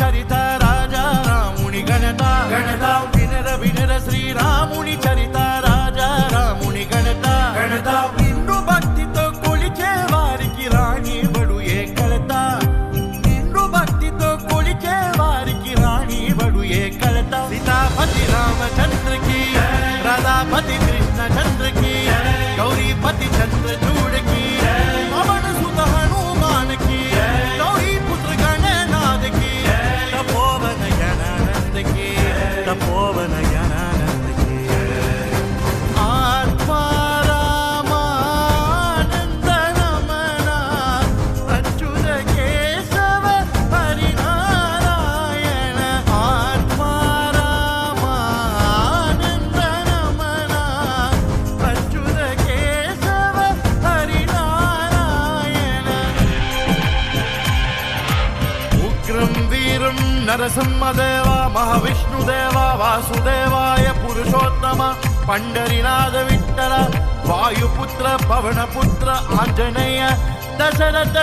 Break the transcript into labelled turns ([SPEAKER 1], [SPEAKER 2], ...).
[SPEAKER 1] చరిత రాజా రాముని గణత గణత వినర వినర శ్రీరాముని చరిత రాజా రాముని గణత గణత నిండు భక్తితో కొలిచే వారికి రాణి బడు ఏ కళత నిండు భక్తితో కొలిచే వారికి రాణి బడు ఏ కళత సీతాపతి రామచంద్రకి రాధాపతి కృష్ణ చంద్రకి గౌరీపతి చంద్రచూడకి పవన సుత హనుమానకి గౌరీ పుత్ర గణనాథకి తపోవన జ్ఞానానందకి తపోవన జ్ఞానానందకి ఆత్మారామానంద రమణ అచ్యుత కేశవ హరినారాయణ ఆత్మారామానంద రమణ అచ్యుత కేశవ హరినారాయణ ఉగ్రం వీరం నరసింహదేవ మహావిష్ణుదేవ వాసుదేవాయ పురుషోత్తమ పండరినాథ విఠల వాయుపుత్ర పవనపుత్ర ఆంజనేయ దశరథ